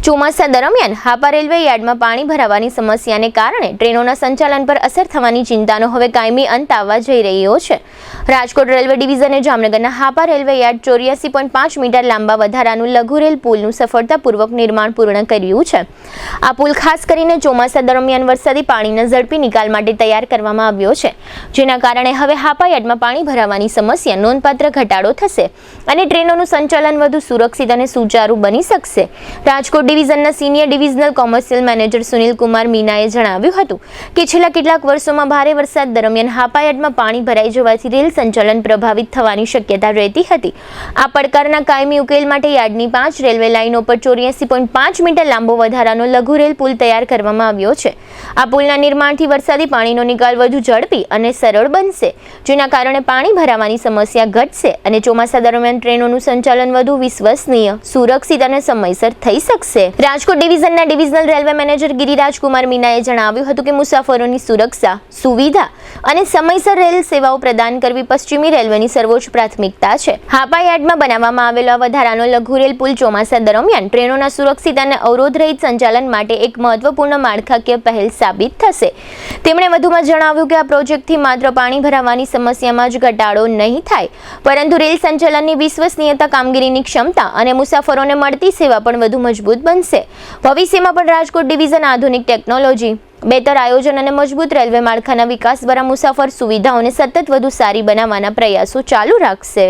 ચોમાસા દરમિયાન હાપા રેલવે યાર્ડમાં પાણી ભરાવાની સમસ્યાને કારણે ટ્રેનોના સંચાલન પર અસર થવાની ચિંતાનો હવે કાયમી અંત આવવા જઈ રહ્યો છે. રાજકોટ રેલવે ડિવિઝને જામનગરના હાપા રેલવે યાર્ડ 84.5 મીટર લાંબા વધારાનું લઘુ રેલ પુલનું સફળતાપૂર્વક નિર્માણ પૂર્ણ કર્યું છે. આ પુલ ખાસ કરીને ચોમાસા દરમિયાન વરસાદી પાણીના ઝડપી નિકાલ માટે તૈયાર કરવામાં આવ્યો છે, જેના કારણે હવે હાપા યાર્ડમાં પાણી ભરાવાની સમસ્યા નોંધપાત્ર ઘટાડો થશે અને ટ્રેનોનું સંચાલન વધુ સુરક્ષિત અને સુચારુ બની શકશે. રાજકોટ ડિવિઝનના senior divisional commercial manager Sunil Kumar મીનાએ જણાવ્યું હતું કે છેલ્લા કેટલાક વર્ષોમાં ભારે વરસાદ દરમિયાન હાપા યાર્ડમાં પાણી ભરાઈ જવાથી રેલ સંચાલન પ્રભાવિત થવાની શક્યતા રહેતી હતી. આ પડકારના કાયમી ઉકેલ માટે યાર્ડની 5 રેલવે લાઇનો પર 84.5 મીટર લાંબો વધારાનો લઘુ રેલ પુલ તૈયાર કરવામાં આવ્યો છે. આ પુલના નિર્માણથી વરસાદી પાણીનો નિકાલ વધુ ઝડપી અને સરળ બનશે, જેના કારણે પાણી ભરાવાની સમસ્યા ઘટશે અને ચોમાસા દરમિયાન ટ્રેનોનું સંચાલન વધુ વિશ્વસનીય, સુરક્ષિત અને સમયસર થઈ શકશે. રાજકોટ ડિવિઝનના divisional railway manager Giriraj Kumar મીનાએ જણાવ્યું હતું કે મુસાફરોની સુરક્ષા, સુવિધા અને સમયસર રેલ સેવાઓ પ્રદાન કરવી પશ્ચિમી રેલવેની સર્વોચ્ચ પ્રાથમિકતા છે. હાપા યાર્ડમાં બનાવવામાં આવેલો વધારાનો લઘુ રેલ પુલ ચોમાસા દરમિયાન ટ્રેનોના સુરક્ષિત અને અવરોધરહિત સંચાલન માટે એક મહત્વપૂર્ણ માળખાકીય પહેલ સાબિત થશે. તેમણે વધુમાં જણાવ્યું કે આ પ્રોજેક્ટથી માત્ર પાણી ભરાવાની સમસ્યામાં જ ઘટાડો નહીં થાય, પરંતુ રેલ સંચાલનની વિશ્વસનીયતા, કામગીરીની ક્ષમતા અને મુસાફરોને મળતી સેવા પણ વધુ મજબૂત બનશે. ભવિષ્યમાં પણ રાજકોટ ડિવિઝન આધુનિક ટેકનોલોજી, બેહતર આયોજન અને મજબૂત રેલવે માળખાના વિકાસ દ્વારા મુસાફર સુવિધાઓને સતત વધુ સારી બનાવવાના પ્રયાસો ચાલુ રાખશે.